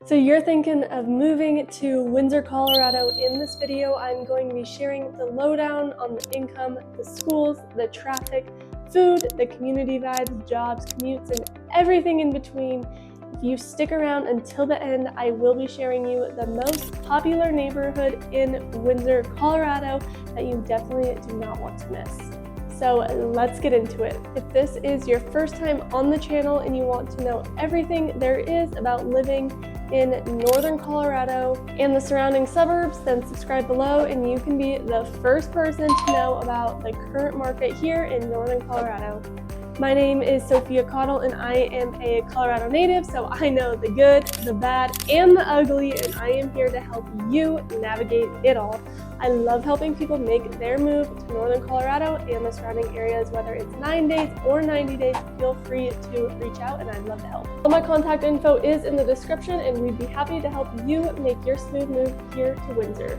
So you're thinking of moving to Windsor, Colorado. In this video, I'm going to be sharing the lowdown on the income, the schools, the traffic, food, the community vibes, jobs, commutes, and everything in between. If you stick around until the end, I will be sharing you the most popular neighborhood in Windsor, Colorado that you definitely do not want to miss. So let's get into it. If this is your first time on the channel and you want to know everything there is about living in northern Colorado and the surrounding suburbs, then subscribe below and you can be the first person to know about the current market here in northern Colorado. My name is Sophia Kathol and I am a Colorado native, so I know the good, the bad, and the ugly, and I am here to help you navigate it all. I love helping people make their move to northern Colorado and the surrounding areas, whether it's 9 days or 90 days. Feel free to reach out and I'd love to help. All my contact info is in the description and we'd be happy to help you make your smooth move here to Windsor.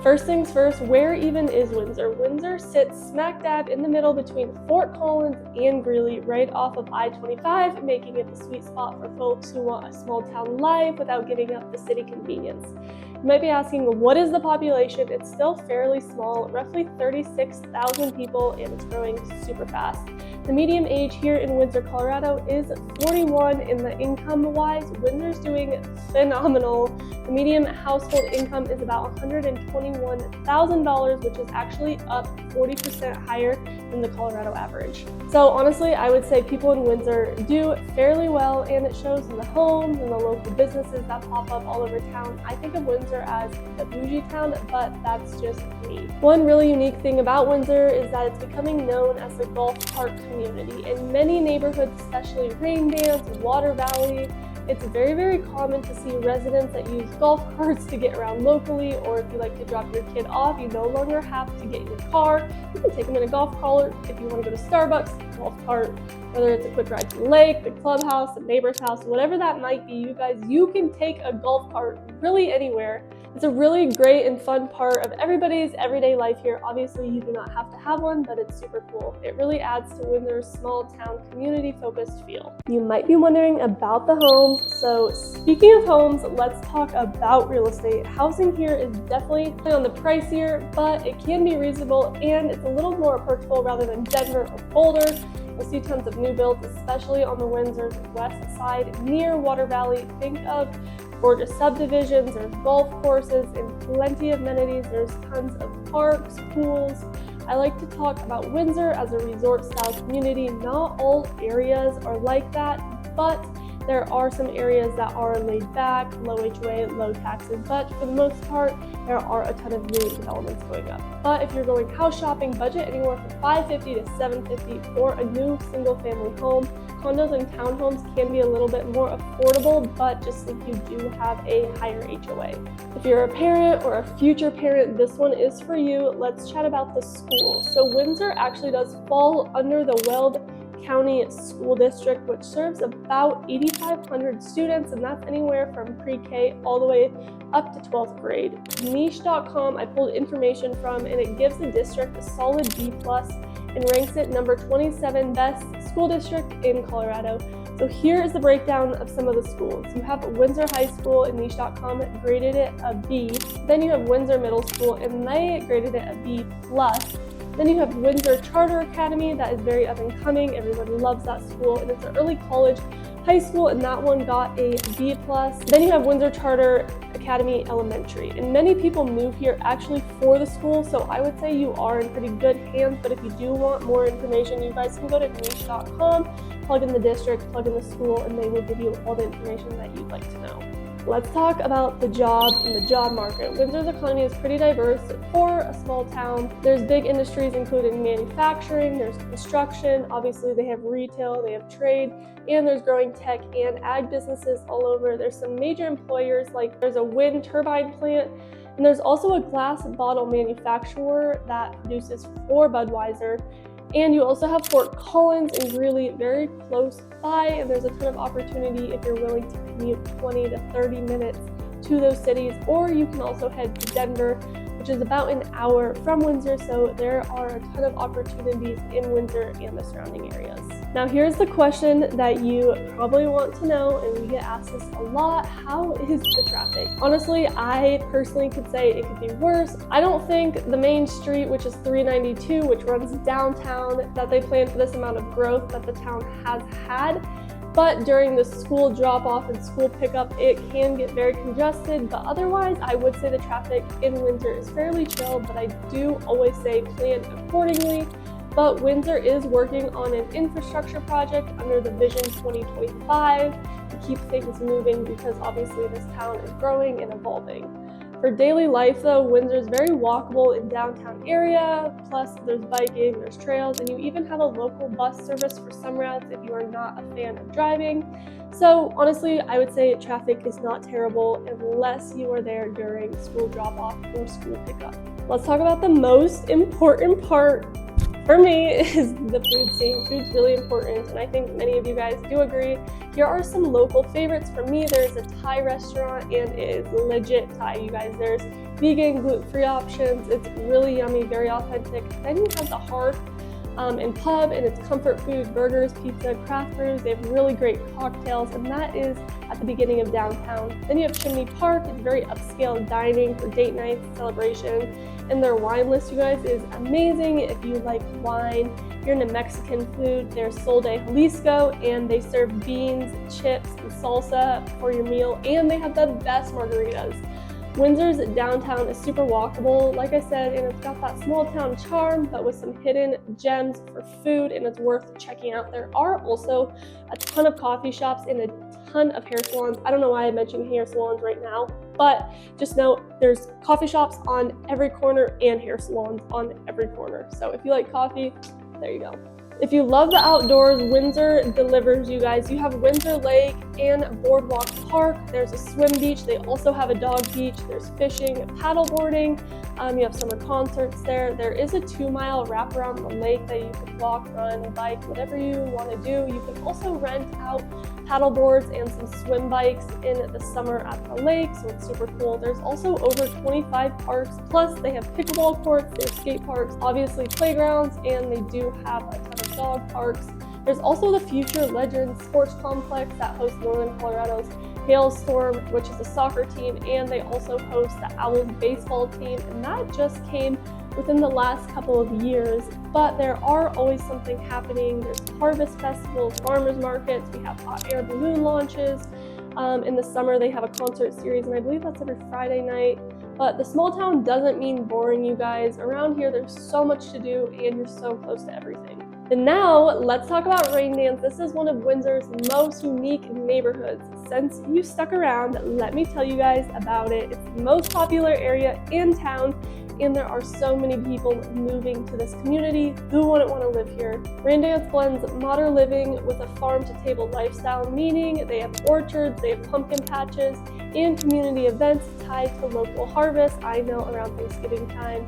First things first, where even is Windsor? Windsor sits smack dab in the middle between Fort Collins and Greeley, right off of I-25, making it the sweet spot for folks who want a small town life without giving up the city convenience. You might be asking, what is the population? It's still fairly small, roughly 36,000 people, and it's growing super fast. The median age here in Windsor, Colorado is 41, and the income-wise, Windsor's doing phenomenal. The median household income is about $121,000, which is actually up 40% higher than the Colorado average. So honestly, I would say people in Windsor do fairly well, and it shows in the homes and the local businesses that pop up all over town. I think of Windsor as a bougie town, but that's just me. One really unique thing about Windsor is that it's becoming known as a golf cart community. In many neighborhoods, especially Rain Dance, Water Valley, it's very, very common to see residents that use golf carts to get around locally, or if you like to drop your kid off, you no longer have to get in your car. You can take them in a golf cart. If you want to go to Starbucks, golf cart, whether it's a quick ride to the lake, the clubhouse, the neighbor's house, whatever that might be, you guys, you can take a golf cart really anywhere. It's a really great and fun part of everybody's everyday life here. Obviously, you do not have to have one, but it's super cool. It really adds to Windsor's small town community-focused feel. You might be wondering about the homes. So speaking of homes, let's talk about real estate. Housing here is definitely on the pricier, but it can be reasonable and it's a little more approachable rather than Denver or Boulder. You'll see tons of new builds, especially on the Windsor's west side near Water Valley. Think of gorgeous subdivisions, there's golf courses and plenty of amenities. There's tons of parks, pools. I like to talk about Windsor as a resort style community. Not all areas are like that, but there are some areas that are laid back, low HOA, low taxes, but for the most part, there are a ton of new developments going up. But if you're going house shopping, budget anywhere from $550 to $750 for a new single family home. Condos and townhomes can be a little bit more affordable, but just think you do have a higher HOA. If you're a parent or a future parent, this one is for you. Let's chat about the schools. So Windsor actually does fall under the Weld County School District, which serves about 8,500 students, and that's anywhere from pre-K all the way up to 12th grade. Niche.com I pulled information from, and it gives the district a solid B+ and ranks it number 27 best school district in Colorado. So here is the breakdown of some of the schools. You have Windsor High School, and Niche.com graded it a B. Then you have Windsor Middle School, and they graded it a B+. Then you have Windsor Charter Academy, that is very up and coming. Everybody loves that school, and it's an early college high school, and that one got a B+. Then you have Windsor Charter Academy Elementary, and many people move here actually for the school, so I would say you are in pretty good hands. But if you do want more information, you guys can go to niche.com, plug in the district, plug in the school, and they will give you all the information that you'd like to know. Let's talk about the jobs and the job market. Windsor's economy is pretty diverse for a small town. There's big industries including manufacturing, there's construction, obviously they have retail, they have trade, and there's growing tech and ag businesses all over. There's some major employers, like there's a wind turbine plant, and there's also a glass bottle manufacturer that produces for Budweiser. And you also have Fort Collins and Greeley very close by, and there's a ton of opportunity if you're willing to commute 20 to 30 minutes to those cities, or you can also head to Denver. which is about an hour from Windsor, so there are a ton of opportunities in Windsor and the surrounding areas. Now here's the question that you probably want to know, and we get asked this a lot: how is the traffic? Honestly, I personally could say it could be worse. I don't think the main street, which is 392, which runs downtown, that they plan for this amount of growth that the town has had. But during the school drop-off and school pickup, it can get very congested. But otherwise, I would say the traffic in Windsor is fairly chill, but I do always say plan accordingly. But Windsor is working on an infrastructure project under the Vision 2025 to keep things moving, because obviously this town is growing and evolving. For daily life though, Windsor is very walkable in downtown area, plus there's biking, there's trails, and you even have a local bus service for some routes if you are not a fan of driving. So honestly, I would say traffic is not terrible unless you are there during school drop-off or school pickup. Let's talk about the most important part for me is the food scene. Food's really important, and I think many of you guys do agree. Here are some local favorites for me. There's a Thai restaurant, and it is legit Thai, you guys. There's vegan, gluten-free options. It's really yummy, very authentic. Then you have the Hearth and Pub, and it's comfort food, burgers, pizza, craft brews. They have really great cocktails, and that is at the beginning of downtown. Then you have Chimney Park. It's very upscale dining for date nights, celebration. And their wine list, you guys, is amazing. If you like wine, you're into Mexican food, there's Sol de Jalisco, and they serve beans, chips, and salsa for your meal, and they have the best margaritas. Windsor's downtown is super walkable, like I said, and it's got that small town charm, but with some hidden gems for food, and it's worth checking out. There are also a ton of coffee shops and a ton of hair salons. I don't know why I mentioned hair salons right now, but just know there's coffee shops on every corner and hair salons on every corner. So if you like coffee, there you go. If you love the outdoors, Windsor delivers, you guys. You have Windsor Lake and Boardwalk Park. There's a swim beach. They also have a dog beach. There's fishing, paddle boarding. You have summer concerts there. There is a 2-mile wrap around the lake that you can walk, run, bike, whatever you want to do. You can also rent out paddle boards and some swim bikes in the summer at the lake, so it's super cool. There's also over 25 parks, plus they have pickleball courts, they have skate parks, obviously playgrounds, and they do have a ton of dog parks. There's also the Future Legends Sports Complex that hosts Northern Colorado's Hailstorm, which is a soccer team, and they also host the Owls baseball team, and that just came within the last couple of years. But there are always something happening. There's harvest festivals, farmers markets, we have hot air balloon launches. In the summer they have a concert series, and I believe that's every Friday night. But the small town doesn't mean boring, you guys. Around here there's so much to do, and you're so close to everything. And now let's talk about Rain Dance. This is one of Windsor's most unique neighborhoods. Since you stuck around, let me tell you guys about it. It's the most popular area in town, and there are so many people moving to this community. Who wouldn't want to live here? Rain Dance blends modern living with a farm-to-table lifestyle, meaning they have orchards, they have pumpkin patches, and community events tied to local harvests. I know around Thanksgiving time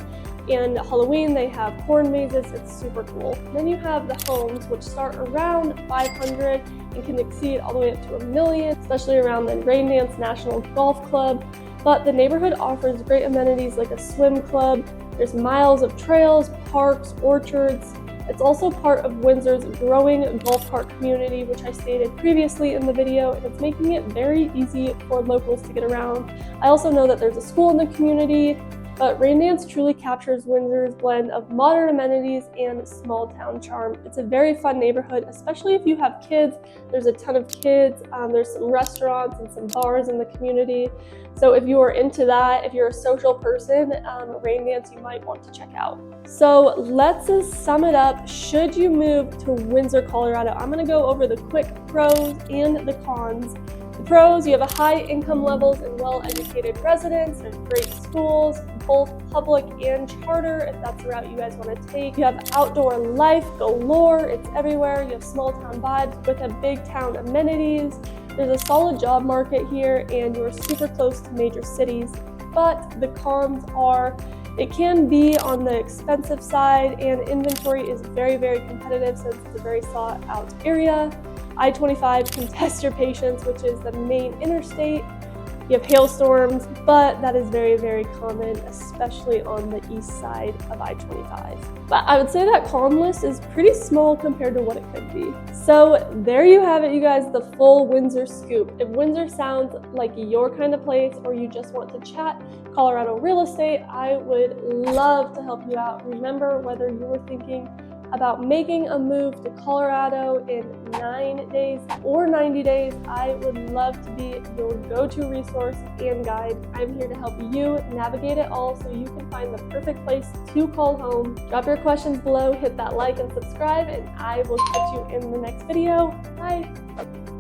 and Halloween they have corn mazes. It's super cool. Then you have the homes, which start around 500 and can exceed all the way up to $1 million, especially around the Rain Dance National Golf Club. But the neighborhood offers great amenities like a swim club. There's miles of trails, parks, orchards. It's also part of Windsor's growing golf cart community, which I stated previously in the video, and it's making it very easy for locals to get around. I also know that there's a school in the community, but Rain Dance truly captures Windsor's blend of modern amenities and small town charm. It's a very fun neighborhood, especially if you have kids. There's a ton of kids, there's some restaurants and some bars in the community. So if you are into that, if you're a social person, Rain Dance you might want to check out. So let's sum it up. Should you move to Windsor, Colorado? I'm gonna go over the quick pros and the cons. The pros, you have a high income levels and well-educated residents. There's great schools, both public and charter, if that's the route you guys want to take. You have outdoor life galore. It's everywhere. You have small town vibes with a big town amenities. There's a solid job market here, and you're super close to major cities. But the cons are, it can be on the expensive side, and inventory is very, very competitive since it's a very sought out area. I-25 can test your patience, which is the main interstate. You have hailstorms, but that is very, very common, especially on the east side of I-25. But I would say that calm list is pretty small compared to what it could be. So there you have it, you guys, the full Windsor scoop. If Windsor sounds like your kind of place, or you just want to chat Colorado real estate, I would love to help you out. Remember, whether you were thinking about making a move to Colorado in 9 days or 90 days, I would love to be your go-to resource and guide. I'm here to help you navigate it all so you can find the perfect place to call home. Drop your questions below, hit that like and subscribe, and I will catch you in the next video. Bye.